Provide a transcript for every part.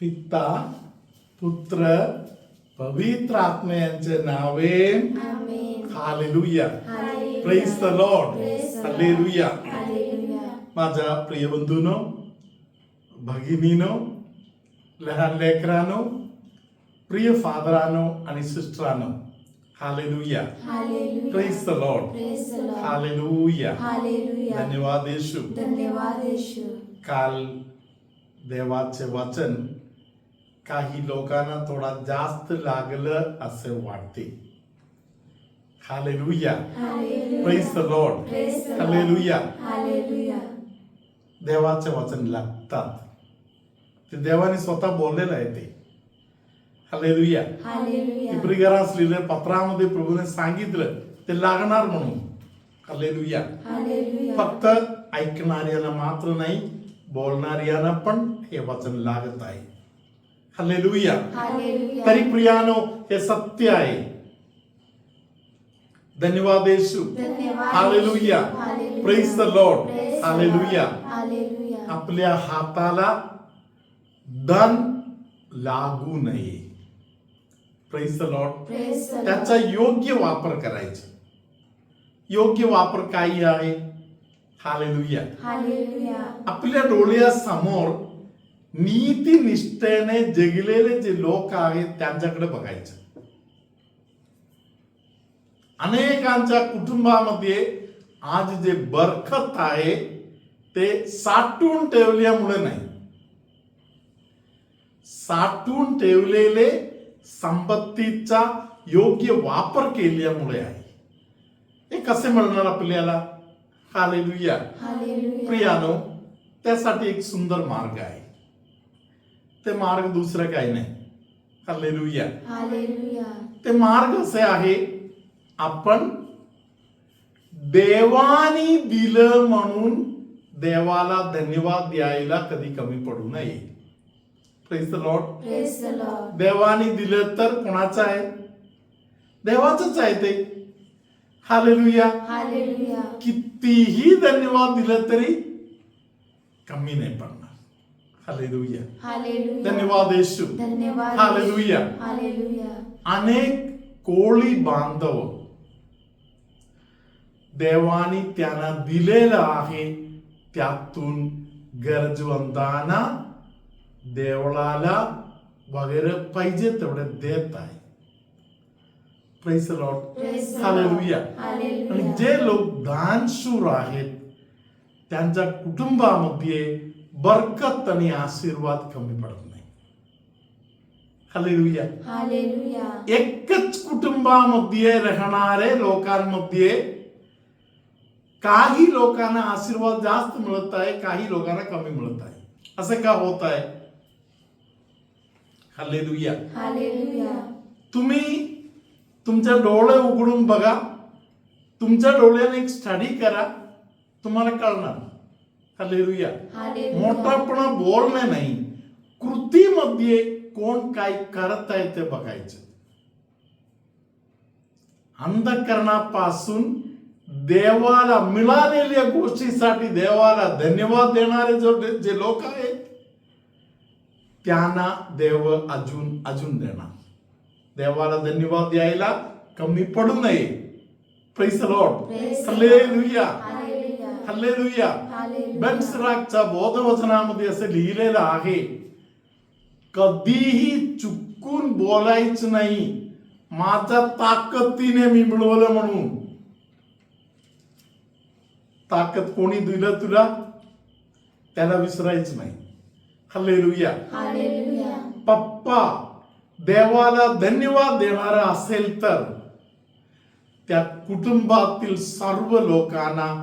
पिता पुत्र पवित्र आत्मा यांचे नावे. Hallelujah. Praise the Lord. Hallelujah. माझ्या प्रिय बंधूंनो, भगिनीनो, लहान लेकरांनो, प्रिय फादरांनो आणि सिस्टरांनो, hallelujah. Praise the Lord. Hallelujah. धन्यवाद येशू. काल देवाचे वचन काही लोकांना थोडा जास्त लागलं असे वाटते. Hallelujah. Praise the Lord. Hallelujah. देवाचे वचन लागतात. ते देवाने स्वतः बोललेलं आहे ते. हालेलुया. इब्रियरास लिहिलेल्या पत्रामध्ये प्रभूने सांगितलं ते लागणार म्हणून. हालेलुया. फक्त ऐकणाऱ्याला मात्र नाही, बोलणाऱ्याला पण हे वचन लागत आहे. हालेलुया. तरी प्रियानो, हे सत्य आहे. धन्यवाद Yeshu. Hallelujah. Praise the Lord. Hallelujah. आपल्या हाताला धन लागू नये. Praise the Lord. त्याचा योग्य वापर करायचा. योग्य वापर काय आहे? हालेलुया. आपल्या डोळ्यासमोर नीती निष्ठेने जगलेले जे लोक आहेत त्यांच्याकडे बघायचं. अनेकांच्या कुटुंबामध्ये आज जे बरकत आहे ते साठवून ठेवल्यामुळे नाही, साठवून ठेवलेले संपत्तीचा योग्य वापर केल्यामुळे आहे. हे कसे मिळणार आपल्याला? हालेलुया. प्रियानो, त्यासाठी एक सुंदर मार्ग आहे. ते मार्ग दुसरं काही नाही. हालेलुया. ते मार्ग असे आहे, आपण देवानी दिलं म्हणून देवाला धन्यवाद द्यायला कधी कमी पडू नये. Praise the Lord. देवानी दिलं तर कोणाचं आहे? देवाचंच आहे ते. हालेलुया. कितीही धन्यवाद दिलं तरी कमी नाही पडणार. हालेलुया. धन्यवाद येशू. हालेलुया. अनेक कोळी बांधव देवानी त्यांना दिलेलं आहे, त्यातून गरजवंतांना देवळाला वगैरे पाहिजे तेवढे देत आहे. Praise the Lord. हालेलुया. आणि जे लोक दानशूर आहेत त्यांच्या कुटुंबामध्ये बरकत आणि आशीर्वाद कमी पडत नाही. हालेलुया. एकच कुटुंबामध्ये राहणारे लोकांमध्ये काही लोकांना आशीर्वाद जास्त मिळत आहे, काही लोकांना कमी मिळत आहे. असे का होत आहे? हालेलुया. तुम्ही तुमचे डोळे उघडून बघा, तुमच्या डोळ्याने एक स्टडी करा, तुम्हाला कळणार. हालेलुया. मोठापणा बोलणे नाही, कृतीमध्ये कोण काय करत आहे ते बघायचं. अंधकरणापासून देवाला मिळालेल्या गोष्टीसाठी देवाला धन्यवाद देणारे जे लोक आहेत त्यांना देव अजून अजून देणार. देवाला धन्यवाद द्यायला कमी पडू नये. Praise the Lord. Hallelujah. Hallelujah. Ben सिराकच्या बोधवचनामध्ये असे लिहिलेलं आहे, कधीही चुकून बोलायचं नाही, माझ्या ताकदीने मी मिळवलं म्हणून. ताकद कोणी दिलं तुला त्याला विसरायचं नाही. हालेलुया. पप्पा देवाला धन्यवाद देणारा असेल तर त्या कुटुंबातील सर्व लोकांना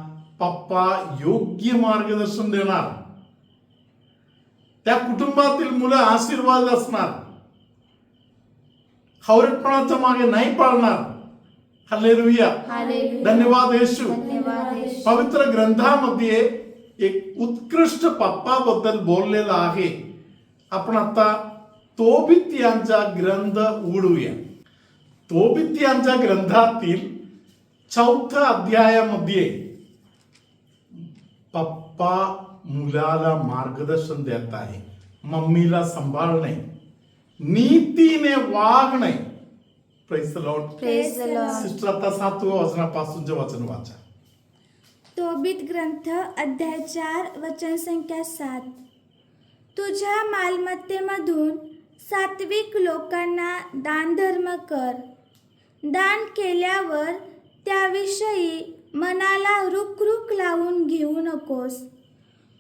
पप्पा योग्य मार्गदर्शन देणार. त्या कुटुंबातील मुलं आशीर्वाद असणार, हवरेपणाच्या मागे नाही पडणार. हालेलुया. धन्यवाद येशू. पवित्र ग्रंथामध्ये एक उत्कृष्ट पप्पाबद्दल बोललेला आहे. आपण आता तोबित यांचा ग्रंथ उघडूया. तोबित यांच्या ग्रंथातील 4 अध्यायामध्ये पप्पा मुलाला मार्गदर्शन देत आहे. मम्मीला सांभाळणे, नीतीने वागणे. Praise the Lord. Praise the Lord. Sister आता 7व्या वचनापासूनचे वचन वाचा. तोबीत ग्रंथ अध्याय 4 वचन संख्या 7. तुझ्या मालमत्तेमधून सात्विक लोकांना दानधर्म कर. दान केल्यावर त्याविषयी मनाला रुकरुक लावून घेऊ नकोस.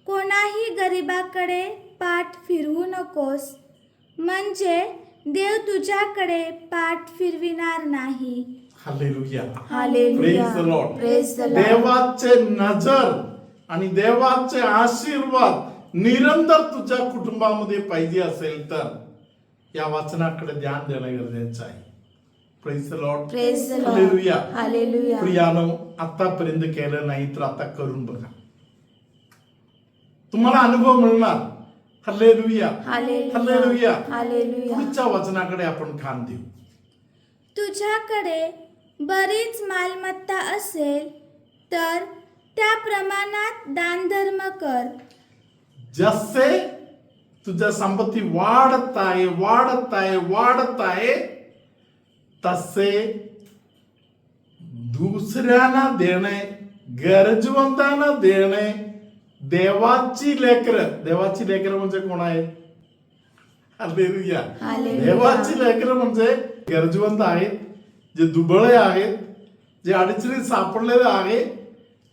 कोणाही गरिबाकडे पाठ फिरवू नकोस, म्हणजे देव तुझ्याकडे पाठ फिरविणार नाही. Hallelujah. Hallelujah. Praise the Lord. Praise the Lord. देवाचे नजर आणि देवाचे आशीर्वाद निरंतर तुझ्या कुटुंबामध्ये पाहिजे असेल तर या वाचनाकडे ध्यान देणं गरजेचं आहे. Praise the Lord. Praise the Lord. Hallelujah. Hallelujah. प्रियानो, आतापर्यंत केलं नाही तर आता करून बघा, तुम्हाला अनुभव मिळणार. हालेलुया. हालेलुया. हालेलुया. पुढच्या वचनाकडे आपण कान देऊ. तुझ्याकडे बरीच मालमत्ता असेल तर त्या प्रमाणात दानधर्म कर. जसे तुझ्या संपत्ती वाढत आहे तसे दुसऱ्यांना देणे, गरजवंतांना देणे. देवाची लेकरं म्हणजे कोण आहे? हालेलुया. हालेलुया. देवाची लेकरं म्हणजे गरजवंत आहेत, जे दुबळे आहेत, जे अडचणीत सापडलेले आहे,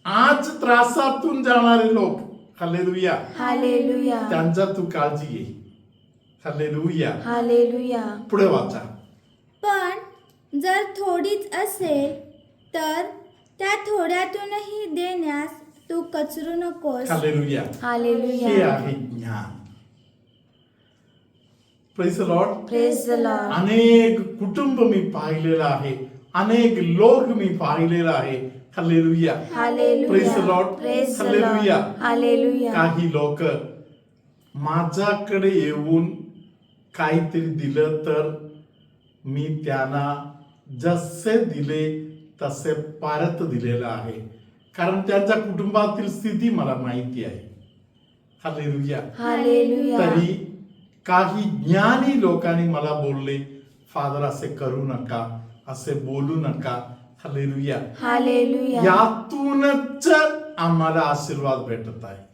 आज त्रासातून जाणारे लोक. हालेलुया. हालेलुया. त्यांचा तू काळजी घे. हालेलुया. हालेलुया. पुढे वाचा. पण जर थोडीच असेल तर त्या थोड्यातूनही देण्यास तू कचरू नकोस. हालेलुया. हालेलुया. हे आहे ज्ञान. Praise the Lord. Praise the Lord. अनेक कुटुंब मी पाहिलेलं आहे, अनेक लोक मी पाहिलेलं आहे. Hallelujah. Hallelujah. Praise the Lord. Praise the hallelujah. Lord. Hallelujah. काही लोक माझ्याकडे येऊन काहीतरी दिलं तर मी त्यांना जसे दिले तसे परत दिलेलं आहे, कारण त्यांच्या कुटुंबातील स्थिती मला माहिती आहे. हालेलुया. हालेलुया. तरी काही ज्ञानी लोकांनी मला बोलले, फादर असे करू नका, असे बोलू नका. हालेलुया. हालेलुया. यातूनच आम्हाला आशीर्वाद भेटत आहे.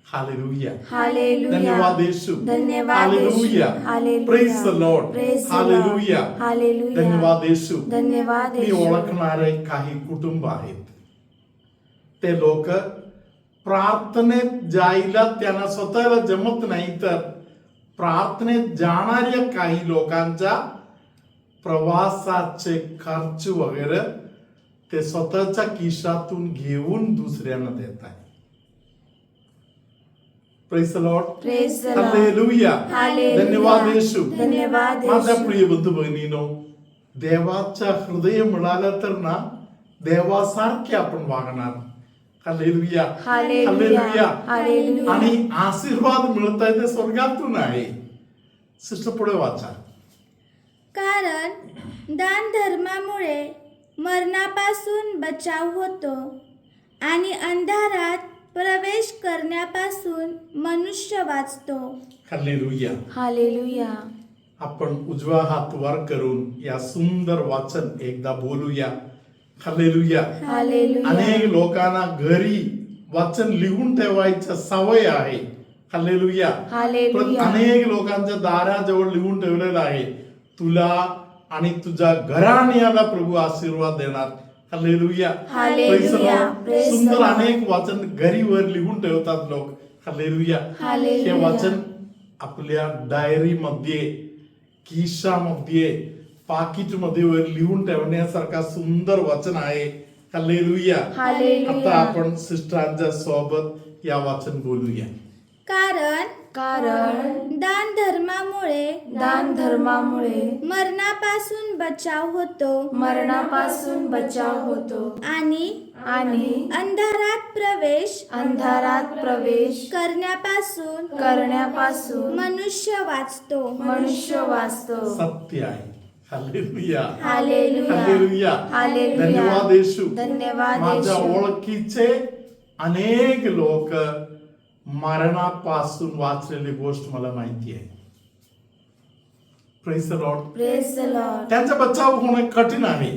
हालेलुया. हालेलुया. धन्यवाद येशू. धन्यवाद Yeshu. Hallelujah. Hallelujah. Praise the Lord. Praise the hallelujah. Lord. Hallelujah. धन्यवाद येशू. धन्यवाद मी येशू. ओळखणारे काही कुटुंब आहेत, ते लोक प्रार्थनेत जायला त्यांना स्वतःला जमत नाही, तर प्रार्थनेत जाणाऱ्या काही लोकांच्या प्रवासाचे खर्च वगैरे ते स्वतःच्या खिशातून घेऊन दुसऱ्यांना देत आहे. Praise the Lord. Praise the Lord. Hallelujah. Hallelujah. धन्यवाद येशू. धन्यवाद माझ्या येशू. प्रिय बंधू भगिनीनो, देवाचा हृदय मिळालं तर ना देवासारखे आपण वागणार. हालेलुया. हालेलुया. हालेलुया. आणि आशीर्वाद मिळत आहे ते स्वर्गातून आहे. सिस्टर पुढे वाचा. कारण दान धर्मामुळे मरणापासून बचाव होतो आणि अंधारात प्रवेश करण्यापासून मनुष्य वाचतो. हालेलुया. हालेलुया. आपण उजवा हात वर करून या सुंदर वाचन एकदा बोलूया. हालेलुया. हालेलुया. अनेक लोकांना घरी वाचन लिहून ठेवायची सवय आहे. हालेलुया. हालेलुया. अनेक लोकांच्या दाराजवळ लिहून ठेवलेलं आहे, तुला आणि तुझ्या घराण्याला प्रभू आशीर्वाद देणार. Hallelujah. Hallelujah. Praise the Lord. Praise the सुंदर Lord. अनेक वाचन घरीवर लिहून ठेवतात लोक. हालेलुया. हालेलुया. हे वाचन आपल्या डायरी मध्ये, खिशामध्ये, पाकिट मध्ये वर लिहून ठेवण्यासारखा सुंदर वचन आहे. हालेलुया. हालेलुया. आता आपण सिस्टरांच्या सोबत या वाचन बोलूया. कारण दान धर्मामुळे मरणापासून बचाव होतो आणि अंधारात प्रवेश करण्यापासून मनुष्य वाचतो. सत्य आहे. हालेलुया. हालेलुया. हालेलुया. हालेलुया. धन्यवाद येशू. धन्यवाद माझ्या येशू. ओळखीचे अनेक लोक मरणापासून वाचलेली गोष्ट मला माहिती आहे. Praise the Lord. Praise the Lord. त्यांचा बचाव होणं कठीण आहे.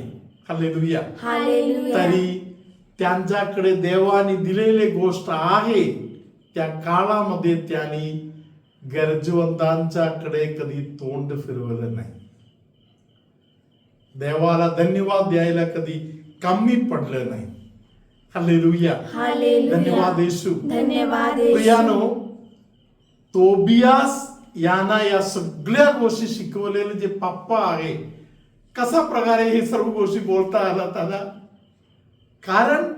हालेलुया. हालेलुया. तरी त्यांच्याकडे देवाने दिलेली गोष्ट आहे. त्या काळामध्ये त्यांनी गरजवंतांच्याकडे कधी तोंड फिरवलं नाही. देवाला धन्यवाद द्यायला कधी कमी पडलं नाही. हालेलुया. हालेलुया. धन्यवाद येशू. धन्यवाद येशू. प्रियानो, तोबियास यांना या सगळ्या गोष्टी शिकवलेले जे पप्पा आहे, कसा प्रकारे हे सर्व गोष्टी बोलता आला त्याला, कारण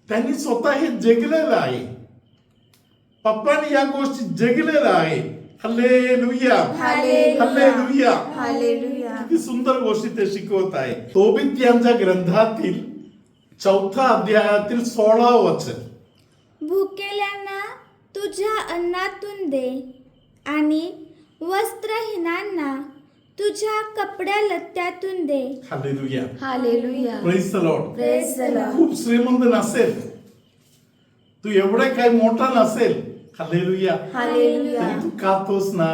त्यांनी स्वतः हे जगलेलं आहे. पप्पाने या गोष्टी जगलेल्या आहे. हालेलुया. हालेलुया. हालेलुया. किती सुंदर गोष्टी ते शिकवत आहे. तोबित यांच्या ग्रंथातील 4 अध्यायातील 16 वचन. भुकेल्यांना तुझ्या अन्नातून दे आणि वस्त्रहीनांना तुझ्या कपड्या लत्त्यातून दे. Hallelujah. Hallelujah. Praise the Lord. Praise the Lord. खूप श्रीमंत नसेल, तू एवढे काही मोठा नसेल, हालेलुया, हालेलुया. तरी तू खातोस ना.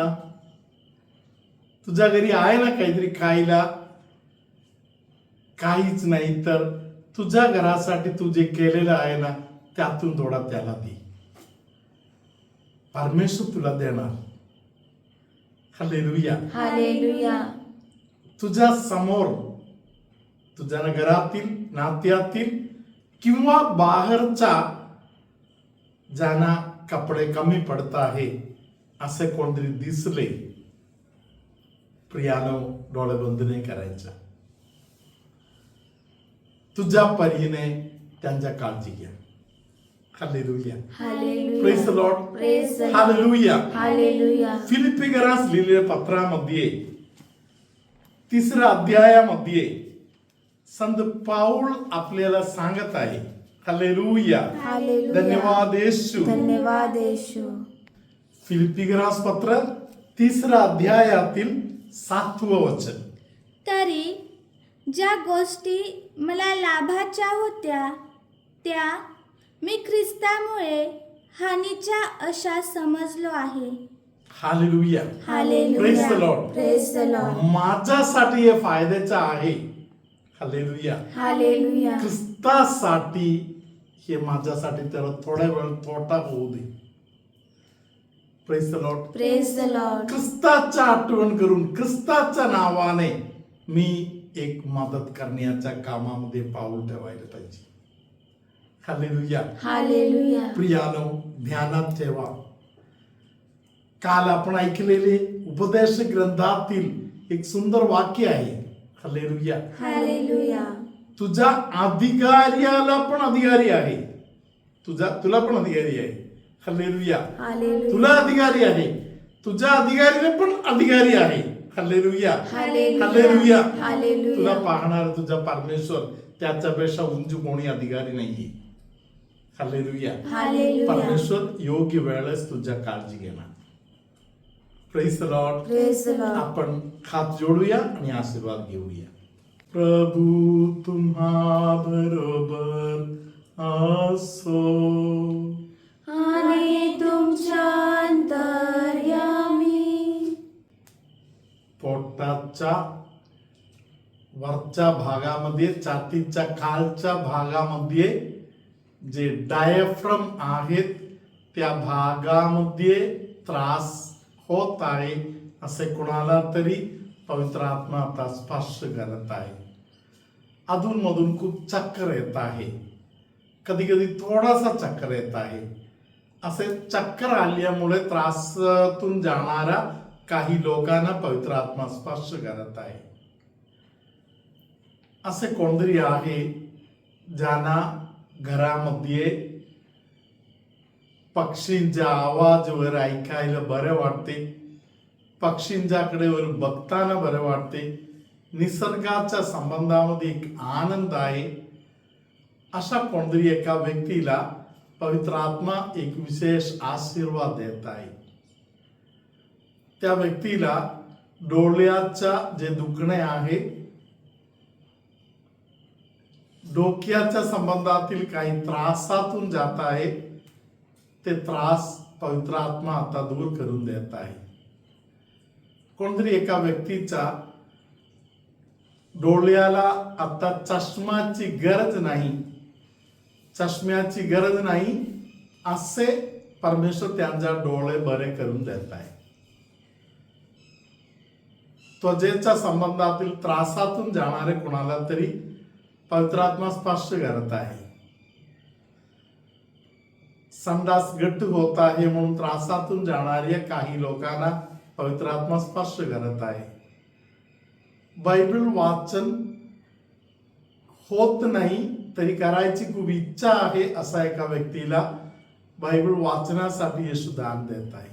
तुझ्या घरी आहे ना काहीतरी खायला, काहीच नाही तर तुझ्या घरासाठी तू जे केलेलं आहे ना त्यातून थोडा त्याला दे. परमेश्वर तुला देणार. हालेलुया. हालेलुया. तुझ्या समोर, तुझ्या घरातील, नात्यातील किंवा बाहेरच्या ज्यांना कपडे कमी पडत आहे असे कोणतरी दिसले, प्रियानो, डोळे बंद नाही करायचं. तुझ्या परीने त्यांच्या काळजी घ्या. Hallelujah. Hallelujah. Praise the Lord. Praise the Lord. Hallelujah. Hallelujah. फिलिपिकरास लिहिलेल्या पत्रामध्ये 3 अध्यायामध्ये संत पाऊल आपल्याला सांगत आहे. हालेलुया. हालेलुया. धन्यवाद येशू. धन्यवाद येशू. फिलिपिकरास पत्र 3 अध्यायातील 7 वचन. तरी ज्या गोष्टी मला लाभाच्या होत्या त्या मी ख्रिस्तामुळे हानीच्या अशा समजलो आहे. Hallelujah. Hallelujah. Praise the Lord. Praise the Lord. माझ्यासाठी हे फायद्याचं आहे. हालेलुया. हालेलुया. ख्रिस्तासाठी हे माझ्यासाठी त्याला थोड्या वेळ तोटा होऊ दे. Praise the Lord. Praise the Lord. ख्रिस्ताच्या आठवण करून ख्रिस्ताच्या नावाने मी एक मदत करण्याच्या कामामध्ये पाऊल ठेवायला पाहिजे. हालेलुया. हालेलुया. प्रियानो, ध्यानात ठेवा, काल आपण ऐकलेले उपदेश ग्रंथातील एक सुंदर वाक्य आहे. हालेलुया. हालेलुया. तुझ्या अधिकार्याला पण अधिकारी आहे. तुला पण अधिकारी आहे. हालेलुया. हालेलुया. तुला अधिकारी आहे, तुझ्या अधिकारीने पण अधिकारी आहे. हालेलुया. हालेलुया. हालेलुया. हालेलुया. तुला पाहणार तुझा परमेश्वर, त्याच्यापेक्षा उंच कोणी अधिकारी नाहीये. हालेलुया. हालेलुया. परमेश्वर योग्य वेळेस तुझ्या काळजी घेणार. Praise the Lord. Praise the Lord. आपण हात जोडूया आणि आशीर्वाद घेऊया. प्रभू तुम्हा बरोबर असो आणि तुमच्या अंतर्यामी. पोटाच्या वरच्या भागामध्ये, छातीच्या खालच्या भागामध्ये जे डायफ्रम आहेत त्या भागामध्ये त्रास होत आहे असे कोणाला तरी पवित्र आत्मा आता स्पर्श करत आहे. अधूनमधून खूप चक्कर येत आहे, कधी कधी थोडासा चक्कर येत आहे. असे चक्कर आल्यामुळे त्रासातून जाणाऱ्या काही लोकांना पवित्र आत्मा स्पर्श करत आहे. असे कोणतरी आहे ज्यांना घरामध्ये पक्षींचा आवाज वर ऐकायला बरं वाटते, पक्षींच्याकडे वर बघताना बरं वाटते, निसर्गाच्या संबंधामध्ये एक आनंद आहे. अशा कोणतरी एका व्यक्तीला पवित्र आत्मा एक विशेष आशीर्वाद देत आहे. त्या व्यक्तीला डोळ्याचा जे दुखणे आहे, डोक्याच्या संबंधातील काही त्रासातून जात आहे, ते त्रास पवित्र आत्मा आता दूर करून देत आहे. कोणतरी एका व्यक्तीचा डोळ्याला आता चष्म्याची गरज नाही असे परमेश्वर त्यांच्या डोळे बरे करून देत आहे. त्वचेच्या संबंधातील त्रासातून जाणारे कोणाला तरी पवित्र आत्मा स्पर्श करत आहे. संडास गट्ट होत आहे म्हणून त्रासातून जाणाऱ्या काही लोकांना पवित्र आत्मा स्पर्श करत आहे. बायबल वाचन होत नाही तरी करायची खूप इच्छा आहे असा एका व्यक्तीला बायबल वाचण्यासाठी येशू दान देत आहे.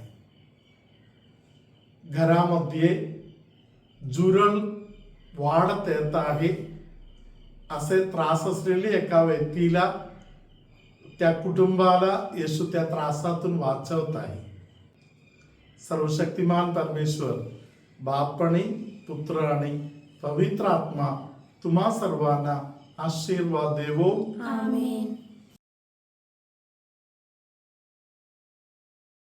घरामध्ये जुरळ वाढत येत आहे असे त्रास असलेले एका व्यक्तीला, त्या कुटुंबाला येशू त्या त्रासातून वाचवत आहे. सर्वशक्तिमान परमेश्वर बाप आणि पुत्र आणि पवित्र आत्मा तुम्हा सर्वांना आशीर्वाद देवो. आमेन.